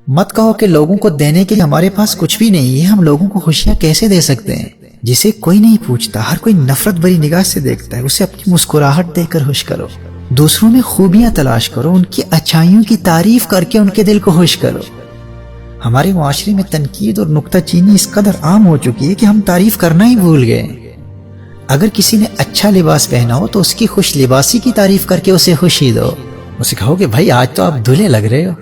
مت کہو کہ لوگوں کو دینے کے لیے ہمارے پاس کچھ بھی نہیں ہے، ہم لوگوں کو خوشیاں کیسے دے سکتے ہیں؟ جسے کوئی نہیں پوچھتا، ہر کوئی نفرت بھری نگاہ سے دیکھتا ہے، اسے اپنی مسکراہٹ دے کر خوش کرو۔ دوسروں میں خوبیاں تلاش کرو، ان کی اچھائیوں کی تعریف کر کے ان کے دل کو خوش کرو۔ ہمارے معاشرے میں تنقید اور نکتہ چینی اس قدر عام ہو چکی ہے کہ ہم تعریف کرنا ہی بھول گئے۔ اگر کسی نے اچھا لباس پہنا ہو تو اس کی خوش لباسی کی تعریف کر کے اسے خوشی دو، اسے کہو کہ بھائی آج تو آپ دھلے لگ رہے ہو۔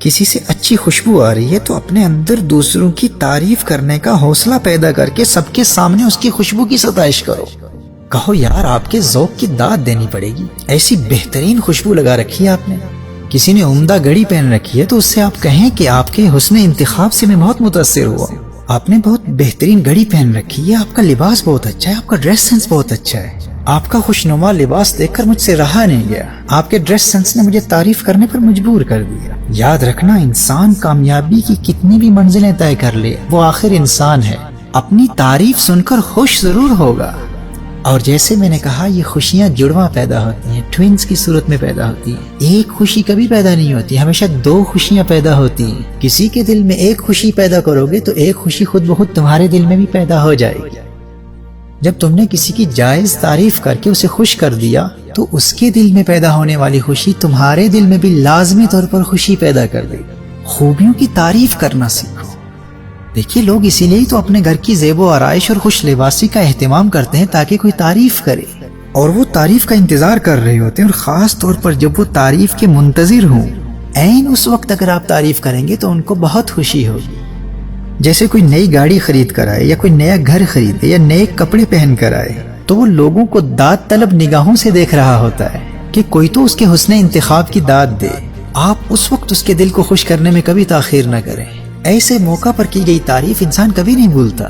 کسی سے اچھی خوشبو آ رہی ہے تو اپنے اندر دوسروں کی تعریف کرنے کا حوصلہ پیدا کر کے سب کے سامنے اس کی خوشبو کی ستائش کرو۔ کہو یار آپ کے ذوق کی داد دینی پڑے گی، ایسی بہترین خوشبو لگا رکھی ہے آپ نے۔ کسی نے عمدہ گھڑی پہن رکھی ہے تو اس سے آپ کہیں کہ آپ کے حسن انتخاب سے میں بہت متاثر ہوا، آپ نے بہت بہترین گھڑی پہن رکھی ہے، آپ کا لباس بہت اچھا ہے، آپ کا ڈریس سینس بہت اچھا ہے، آپ کا خوشنما لباس دیکھ کر مجھ سے رہا نہیں گیا، آپ کے ڈریس سینس نے مجھے تعریف کرنے پر مجبور کر دیا۔ یاد رکھنا، انسان کامیابی کی کتنی بھی منزلیں طے کر لے، وہ آخر انسان ہے، اپنی تعریف سن کر خوش ضرور ہوگا۔ اور جیسے میں نے کہا، یہ خوشیاں جڑواں پیدا ہوتی ہیں، ٹوینز کی صورت میں پیدا ہوتی ہیں۔ ایک خوشی کبھی پیدا نہیں ہوتی، ہمیشہ دو خوشیاں پیدا ہوتی ہیں۔ کسی کے دل میں ایک خوشی پیدا کرو گے تو ایک خوشی خود بخود تمہارے دل میں بھی پیدا ہو جائے گی۔ جب تم نے کسی کی جائز تعریف کر کے اسے خوش کر دیا تو اس کے دل میں پیدا ہونے والی خوشی تمہارے دل میں بھی لازمی طور پر خوشی پیدا کر دے گی۔ خوبیوں کی تعریف کرنا سیکھو۔ دیکھیے، لوگ اسی لیے تو اپنے گھر کی زیب و آرائش اور خوش لباسی کا اہتمام کرتے ہیں تاکہ کوئی تعریف کرے، اور وہ تعریف کا انتظار کر رہے ہوتے ہیں، اور خاص طور پر جب وہ تعریف کے منتظر ہوں، عین اس وقت اگر آپ تعریف کریں گے تو ان کو بہت خوشی ہوگی۔ جیسے کوئی نئی گاڑی خرید کر آئے یا کوئی نیا گھر خریدے یا نئے کپڑے پہن کر آئے تو وہ لوگوں کو داد طلب نگاہوں سے دیکھ رہا ہوتا ہے کہ کوئی تو اس کے حسن انتخاب کی داد دے۔ آپ اس وقت اس کے دل کو خوش کرنے میں کبھی تاخیر نہ کریں۔ ایسے موقع پر کی گئی تعریف انسان کبھی نہیں بھولتا۔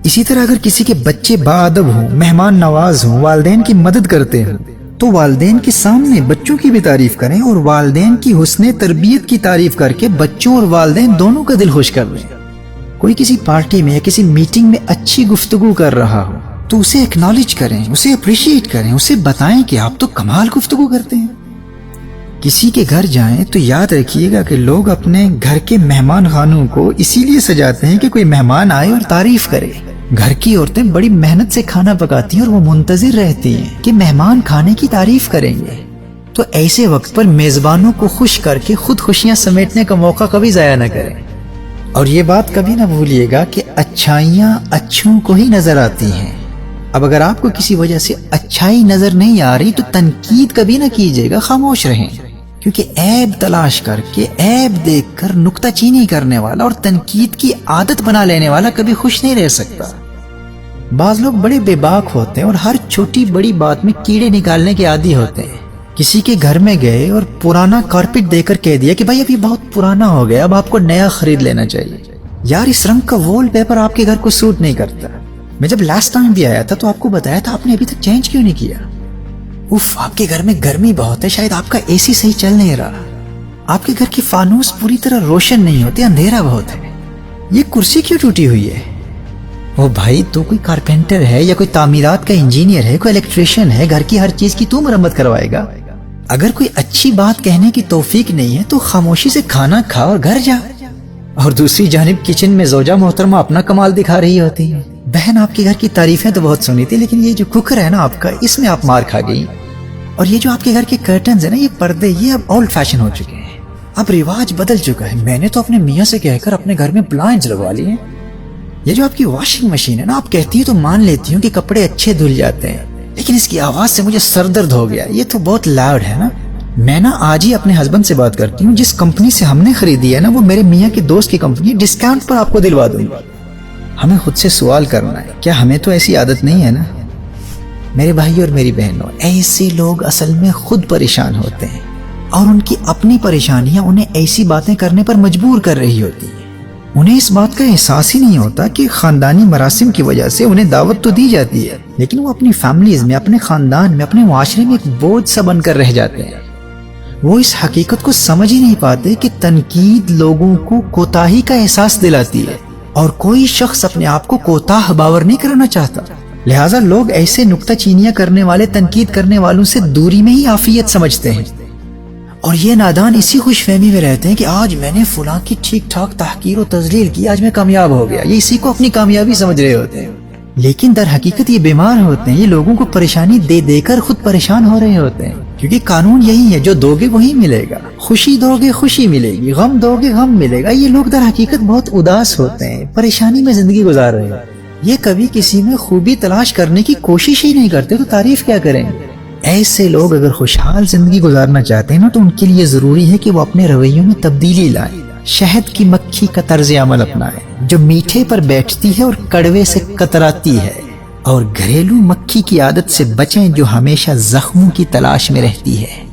اسی طرح اگر کسی کے بچے باادب ہوں، مہمان نواز ہوں، والدین کی مدد کرتے ہوں تو والدین کے سامنے بچوں کی بھی تعریف کریں، اور والدین کی حسن تربیت کی تعریف کر کے بچوں اور والدین دونوں کا دل خوش کر لیں۔ کوئی کسی پارٹی میں یا کسی میٹنگ میں اچھی گفتگو کر رہا ہو تو اسے ایکنالج کریں، اسے اپریشیٹ کریں، اسے بتائیں کہ آپ تو کمال گفتگو کرتے ہیں۔ کسی کے گھر جائیں تو یاد رکھیے گا کہ لوگ اپنے گھر کے مہمان خانوں کو اسی لیے سجاتے ہیں کہ کوئی مہمان آئے اور تعریف کرے۔ گھر کی عورتیں بڑی محنت سے کھانا پکاتی ہیں اور وہ منتظر رہتی ہیں کہ مہمان کھانے کی تعریف کریں گے۔ تو ایسے وقت پر میزبانوں کو خوش کر کے خود خوشیاں سمیٹنے کا موقع کبھی ضائع نہ کریں۔ اور یہ بات کبھی نہ بھولیے گا کہ اچھائیاں اچھوں کو ہی نظر آتی ہیں۔ اب اگر آپ کو کسی وجہ سے اچھائی نظر نہیں آ رہی تو تنقید کبھی نہ کیجیے گا، خاموش رہیں، کیونکہ عیب تلاش کر کے، عیب دیکھ کر نکتہ چینی کرنے والا اور تنقید کی عادت بنا لینے والا کبھی خوش نہیں رہ سکتا۔ بعض لوگ بڑے بے باک ہوتے ہیں اور ہر چھوٹی بڑی بات میں کیڑے نکالنے کے عادی ہوتے ہیں۔ کسی کے گھر میں گئے اور پرانا کارپیٹ دے کر کہہ دیا کہ بھائی اب یہ بہت پرانا ہو گیا، اب آپ کو نیا خرید لینا چاہیے۔ یار اس رنگ کا وال پیپر آپ کے گھر کو سوٹ نہیں کرتا۔ میں جب لاسٹ ٹائم بھی آیا تھا تو آپ کو بتایا تھا، آپ نے ابھی تک چینج کیوں نہیں کیا؟ آپ کے گھر میں گرمی بہت ہے، شاید آپ کا اے سی صحیح چل نہیں رہا، آپ کے گھر کی فانوس پوری طرح روشن نہیں ہوتی، اندھیرا بہت ہے، یہ کرسی کیوں ٹوٹی ہوئی ہے؟ وہ بھائی تو کوئی کارپینٹر ہے یا کوئی تعمیرات کا انجینئر ہے، کوئی الیکٹریشین ہے، گھر کی ہر چیز کی تو مرمت کروائے گا۔ اگر کوئی اچھی بات کہنے کی توفیق نہیں ہے تو خاموشی سے کھانا کھا اور گھر جا۔ اور دوسری جانب کچن میں زوجہ محترمہ اپنا کمال دکھا رہی ہوتی ہے۔ بہن آپ کے گھر کی تعریفیں تو بہت سنی تھی، لیکن یہ جو کوکر ہے نا آپ کا، اس میں آپ مار کھا گئی۔ اور یہ جو آپ کے گھر کے کرٹنز ہیں نا، یہ پردے، یہ اب اولڈ فیشن ہو چکے ہیں، اب رواج بدل چکا ہے۔ میں نے تو اپنے میاں سے کہہ کر اپنے گھر میں بلائنڈز لگوا لی ہیں۔ یہ جو آپ کی واشنگ مشین ہے نا، آپ کہتی ہیں تو مان لیتی ہوں کہ کپڑے اچھے دھل جاتے ہیں، لیکن اس کی آواز سے مجھے سر درد ہو گیا، یہ تو بہت لاؤڈ ہے نا۔ میں نا آج ہی اپنے ہسبینڈ سے بات کرتی ہوں، جس کمپنی سے ہم نے خریدی ہے نا، وہ میرے میاں کے دوست کی کمپنی ہے، ڈسکاؤنٹ پر آپ کو دلوا دوں گا۔ ہمیں خود سے سوال کرنا ہے، کیا ہمیں تو ایسی عادت نہیں ہے نا؟ میرے بھائی اور میری بہنوں، ایسے لوگ اصل میں خود پریشان ہوتے ہیں، اور ان کی اپنی پریشانیاں انہیں ایسی باتیں کرنے پر مجبور کر رہی ہوتی ہیں۔ انہیں اس بات کا احساس ہی نہیں ہوتا کہ خاندانی مراسم کی وجہ سے انہیں دعوت تو دی جاتی ہے، لیکن وہ اپنی فیملیز میں، اپنے خاندان میں، اپنے معاشرے میں ایک بوجھ سا بن کر رہ جاتے ہیں۔ وہ اس حقیقت کو سمجھ ہی نہیں پاتے کہ تنقید لوگوں کو کوتاہی کا احساس دلاتی ہے، اور کوئی شخص اپنے آپ کو کوتاہ باور نہیں کرنا چاہتا۔ لہٰذا لوگ ایسے نکتہ چینیاں کرنے والے، تنقید کرنے والوں سے دوری میں ہی عافیت سمجھتے ہیں، اور یہ نادان اسی خوش فہمی میں رہتے ہیں کہ آج میں نے فلاں کی ٹھیک ٹھاک تحقیر و تذلیل کی، آج میں کامیاب ہو گیا، یہ اسی کو اپنی کامیابی سمجھ رہے ہوتے ہیں، لیکن در حقیقت یہ بیمار ہوتے ہیں، یہ لوگوں کو پریشانی دے دے کر خود پریشان ہو رہے ہوتے ہیں، کیونکہ قانون یہی ہے، جو دو گے وہی ملے گا، خوشی دو گے خوشی ملے گی، غم دو گے غم ملے گا۔ یہ لوگ در حقیقت بہت اداس ہوتے ہیں، پریشانی میں زندگی گزار رہے ہیں، یہ کبھی کسی میں خوبی تلاش کرنے کی کوشش ہی نہیں کرتے، تو تعریف کیا کریں گے؟ ایسے لوگ اگر خوشحال زندگی گزارنا چاہتے ہیں نا، تو ان کے لیے ضروری ہے کہ وہ اپنے رویوں میں تبدیلی لائیں، شہد کی مکھی کا طرز عمل اپنائیں، جو میٹھے پر بیٹھتی ہے اور کڑوے سے کتراتی ہے، اور گھریلو مکھی کی عادت سے بچیں جو ہمیشہ زخموں کی تلاش میں رہتی ہے۔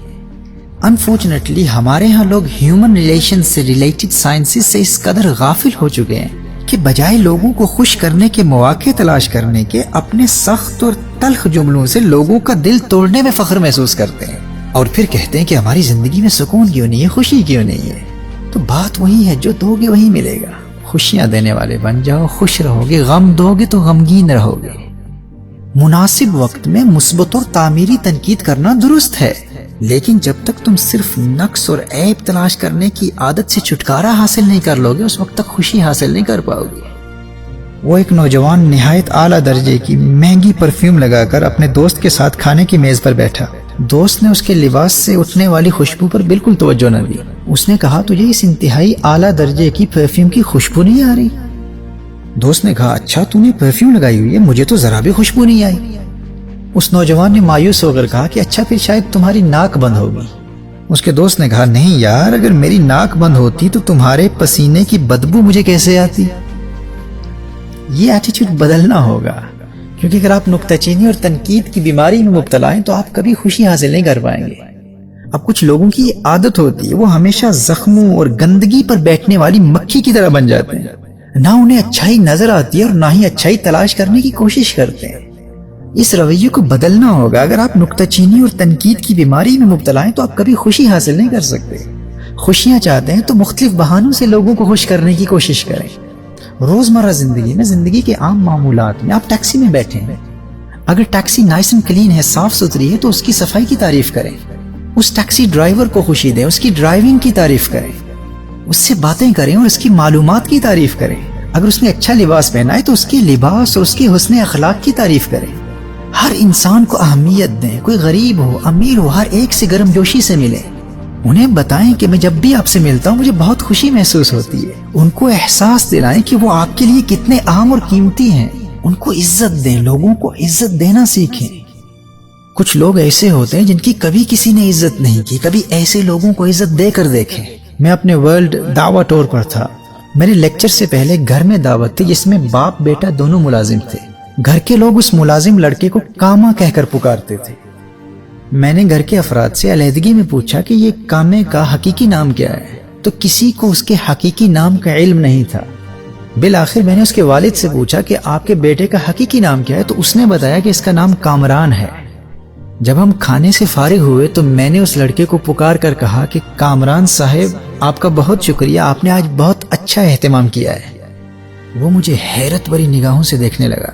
انفارچونیٹلی ہمارے ہاں لوگ ہیومن ریلیشن سے ریلیٹڈ سائنسز سے اس قدر غافل ہو چکے ہیں کہ بجائے لوگوں کو خوش کرنے کے مواقع تلاش کرنے کے، اپنے سخت اور تلخ جملوں سے لوگوں کا دل توڑنے میں فخر محسوس کرتے ہیں، اور پھر کہتے ہیں کہ ہماری زندگی میں سکون کیوں نہیں ہے، خوشی کیوں نہیں ہے۔ تو بات وہی ہے، جو دو گے وہی ملے گا، خوشیاں دینے والے بن جاؤ، خوش رہو گے، غم دو گے تو غمگین رہو گے۔ مناسب وقت میں مثبت اور تعمیری تنقید کرنا درست ہے، لیکن جب تک تم صرف نقص اور عیب تلاش کرنے کی عادت سے چھٹکارا حاصل نہیں کر لو گے، اس وقت تک خوشی حاصل نہیں کر پاؤ گے۔ وہ ایک نوجوان نہایت اعلیٰ درجے کی مہنگی پرفیوم لگا کر اپنے دوست کے ساتھ کھانے کی میز پر بیٹھا۔ دوست نے اس کے لباس سے اٹھنے والی خوشبو پر بالکل توجہ نہ دی۔ اس نے کہا، تجھے اس انتہائی اعلیٰ درجے کی پرفیوم کی خوشبو نہیں آ رہی؟ دوست نے کہا، اچھا تو نے پرفیوم لگائی ہوئی ہے، مجھے تو ذرا بھی خوشبو نہیں آئی۔ اس نوجوان نے مایوس ہو کر کہا کہ اچھا پھر شاید تمہاری ناک بند ہوگی۔ اس کے دوست نے کہا، نہیں یار، اگر میری ناک بند ہوتی تو تمہارے پسینے کی بدبو مجھے کیسے آتی؟ یہ ایٹیٹیوڈ بدلنا ہوگا، کیونکہ اگر آپ نکتہ چینی اور تنقید کی بیماری میں مبتلا ہیں تو آپ کبھی خوشی حاصل نہیں کر پائیں گے۔ اب کچھ لوگوں کی یہ عادت ہوتی ہے، وہ ہمیشہ زخموں اور گندگی پر بیٹھنے والی مکھی کی طرح بن جاتے ہیں، نہ انہیں اچھائی نظر آتی ہے اور نہ ہی اچھائی تلاش کرنے کی کوشش کرتے ہیں۔ اس رویے کو بدلنا ہوگا۔ اگر آپ نکتہ چینی اور تنقید کی بیماری میں مبتلا ہیں تو آپ کبھی خوشی حاصل نہیں کر سکتے۔ خوشیاں چاہتے ہیں تو مختلف بہانوں سے لوگوں کو خوش کرنے کی کوشش کریں۔ روزمرہ زندگی میں، زندگی کے عام معمولات میں، آپ ٹیکسی میں بیٹھے ہیں، اگر ٹیکسی نائس اینڈ کلین ہے، صاف ستھری ہے، تو اس کی صفائی کی تعریف کریں، اس ٹیکسی ڈرائیور کو خوشی دیں، اس کی ڈرائیونگ کی تعریف کریں، اس سے باتیں کریں اور اس کی معلومات کی تعریف کریں۔ اگر اس نے اچھا لباس پہنا ہے تو اس کے لباس اور اس کے حسن اخلاق کی تعریف کریں۔ ہر انسان کو اہمیت دیں، کوئی غریب ہو امیر ہو، ہر ایک سے گرم جوشی سے ملیں۔ انہیں بتائیں کہ میں جب بھی آپ سے ملتا ہوں مجھے بہت خوشی محسوس ہوتی ہے۔ ان کو احساس دلائیں کہ وہ آپ کے لیے کتنے اہم اور قیمتی ہیں۔ ان کو عزت دیں، لوگوں کو عزت دینا سیکھیں۔ کچھ لوگ ایسے ہوتے ہیں جن کی کبھی کسی نے عزت نہیں کی، کبھی ایسے لوگوں کو عزت دے کر دیکھیں۔ میں اپنے ورلڈ دعوت ٹور پر تھا۔ میرے لیکچر سے پہلے گھر میں دعوت تھی جس میں باپ بیٹا دونوں ملازم تھے۔ گھر کے لوگ اس ملازم لڑکے کو کاما کہہ کر پکارتے تھے۔ میں نے گھر کے افراد سے علیحدگی میں پوچھا کہ یہ کامے کا حقیقی نام کیا ہے، تو کسی کو اس کے حقیقی نام کا علم نہیں تھا۔ بالآخر میں نے اس کے والد سے پوچھا کہ آپ کے بیٹے کا حقیقی نام کیا ہے، تو اس نے بتایا کہ اس کا نام کامران ہے۔ جب ہم کھانے سے فارغ ہوئے تو میں نے اس لڑکے کو پکار کر کہا کہ کامران صاحب، آپ کا بہت شکریہ، آپ نے آج بہت اچھا اہتمام کیا ہے۔ وہ مجھے حیرت بھری نگاہوں سے دیکھنے لگا۔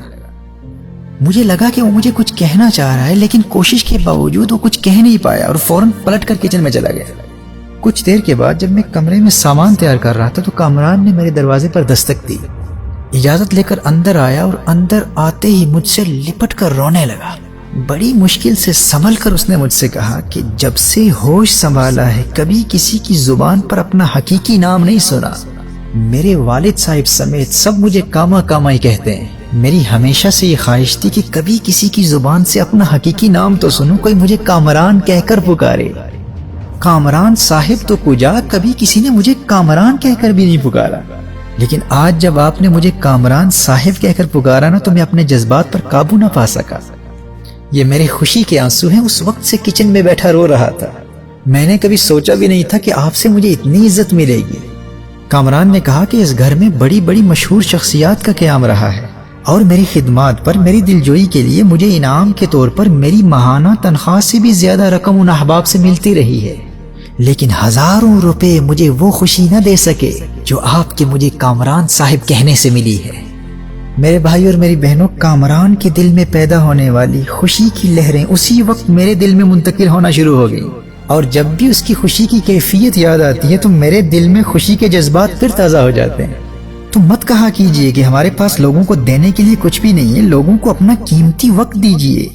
مجھے لگا کہ وہ مجھے کچھ کہنا چاہ رہا ہے، لیکن کوشش کے باوجود وہ کچھ کہہ نہیں پایا اور فوراً پلٹ کر کچن میں چلا گیا۔ کچھ دیر کے بعد جب میں کمرے میں سامان تیار کر رہا تھا تو کامران نے میرے دروازے پر دستک دی، اجازت لے کر اندر آیا اور اندر آتے ہی مجھ سے لپٹ کر رونے لگا۔ بڑی مشکل سے سنبھل کر اس نے مجھ سے کہا کہ جب سے ہوش سنبھالا ہے کبھی کسی کی زبان پر اپنا حقیقی نام نہیں سنا۔ میرے والد صاحب سمیت سب مجھے کاما کاما ہی کہتے ہیں۔ میری ہمیشہ سے یہ خواہش تھی کہ کبھی کسی کی زبان سے اپنا حقیقی نام تو سنوں، کوئی مجھے کامران کہہ کر پکارے۔ کامران صاحب تو کجا، کبھی کسی نے مجھے کامران کہہ کر بھی نہیں پکارا۔ لیکن آج جب آپ نے مجھے کامران صاحب کہہ کر پکارا نا تو میں اپنے جذبات پر قابو نہ پا سکا۔ یہ میرے خوشی کے آنسو ہیں۔ اس وقت سے کچن میں بیٹھا رو رہا تھا۔ میں نے کبھی سوچا بھی نہیں تھا کہ آپ سے مجھے اتنی عزت ملے گی۔ کامران نے کہا کہ اس گھر میں بڑی بڑی مشہور شخصیات کا قیام رہا ہے اور میری خدمات پر، میری دلجوئی کے لیے مجھے انعام کے طور پر میری ماہانہ تنخواہ سے بھی زیادہ رقم ان احباب سے ملتی رہی ہے، لیکن ہزاروں روپے مجھے وہ خوشی نہ دے سکے جو آپ کے مجھے کامران صاحب کہنے سے ملی ہے۔ میرے بھائی اور میری بہنوں، کامران کے دل میں پیدا ہونے والی خوشی کی لہریں اسی وقت میرے دل میں منتقل ہونا شروع ہو گئی اور جب بھی اس کی خوشی کی کیفیت یاد آتی ہے تو میرے دل میں خوشی کے جذبات پھر تازہ ہو جاتے ہیں۔ تو مت کہا کیجئے کہ ہمارے پاس لوگوں کو دینے کے لیے کچھ بھی نہیں ہے، لوگوں کو اپنا قیمتی وقت دیجئے،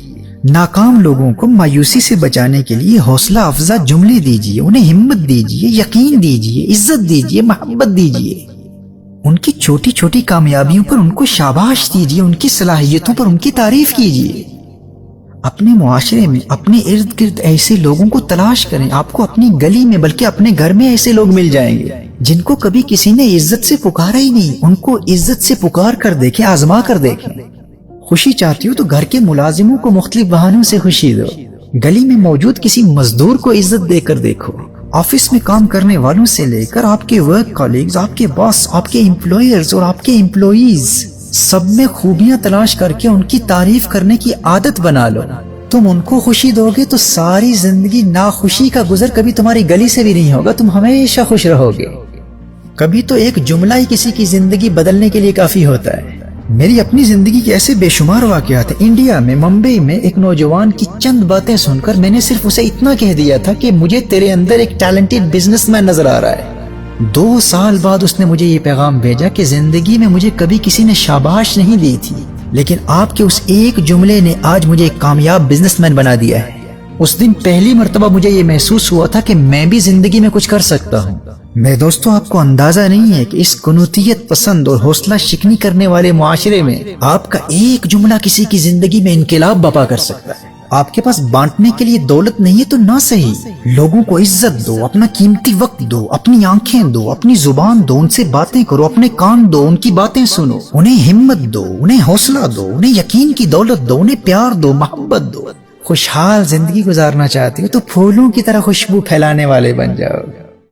ناکام لوگوں کو مایوسی سے بچانے کے لیے حوصلہ افزا جملے دیجئے، انہیں ہمت دیجئے، یقین دیجئے، عزت دیجئے، محبت دیجئے، ان کی چھوٹی چھوٹی کامیابیوں پر ان کو شاباش دیجئے، ان کی صلاحیتوں پر ان کی تعریف کیجئے۔ اپنے معاشرے میں اپنے ارد گرد ایسے لوگوں کو تلاش کریں، آپ کو اپنی گلی میں بلکہ اپنے گھر میں ایسے لوگ مل جائیں گے جن کو کبھی کسی نے عزت سے پکارا ہی نہیں، ان کو عزت سے پکار کر دیکھیں، آزما کر دیکھیں۔ خوشی چاہتی ہو تو گھر کے ملازموں کو مختلف بہانوں سے خوشی دو، گلی میں موجود کسی مزدور کو عزت دے کر دیکھو، آفس میں کام کرنے والوں سے لے کر آپ کے ورک کالیگز، آپ کے باس، آپ کے امپلائرز اور آپ کے امپلائیز، سب میں خوبیاں تلاش کر کے ان کی تعریف کرنے کی عادت بنا لو۔ تم ان کو خوشی دو گے تو ساری زندگی ناخوشی کا گزر کبھی تمہاری گلی سے بھی نہیں ہوگا، تم ہمیشہ خوش رہو گے۔ کبھی تو ایک جملہ ہی کسی کی زندگی بدلنے کے لیے کافی ہوتا ہے۔ میری اپنی زندگی کے ایسے بے شمار واقعات ہیں۔ انڈیا میں ممبئی میں ایک نوجوان کی چند باتیں سن کر میں نے صرف اسے اتنا کہہ دیا تھا کہ مجھے تیرے اندر ایک ٹیلنٹڈ بزنس مین نظر آ رہا ہے۔ 2 سال بعد اس نے مجھے یہ پیغام بھیجا کہ زندگی میں مجھے کبھی کسی نے شاباش نہیں دی تھی، لیکن آپ کے اس ایک جملے نے آج مجھے ایک کامیاب بزنس مین بنا دیا ہے۔ اس دن پہلی مرتبہ مجھے یہ محسوس ہوا تھا کہ میں بھی زندگی میں کچھ کر سکتا ہوں۔ میرے دوستوں، آپ کو اندازہ نہیں ہے کہ اس قنوتیت پسند اور حوصلہ شکنی کرنے والے معاشرے میں آپ کا ایک جملہ کسی کی زندگی میں انقلاب برپا کر سکتا ہے۔ آپ کے پاس بانٹنے کے لیے دولت نہیں ہے تو نہ صحیح، لوگوں کو عزت دو، اپنا قیمتی وقت دو، اپنی آنکھیں دو، اپنی زبان دو، ان سے باتیں کرو، اپنے کان دو، ان کی باتیں سنو، انہیں ہمت دو، انہیں حوصلہ دو، انہیں یقین کی دولت دو، انہیں پیار دو، محبت دو۔ خوشحال زندگی گزارنا چاہتے ہو تو پھولوں کی طرح خوشبو پھیلانے والے بن جاؤ۔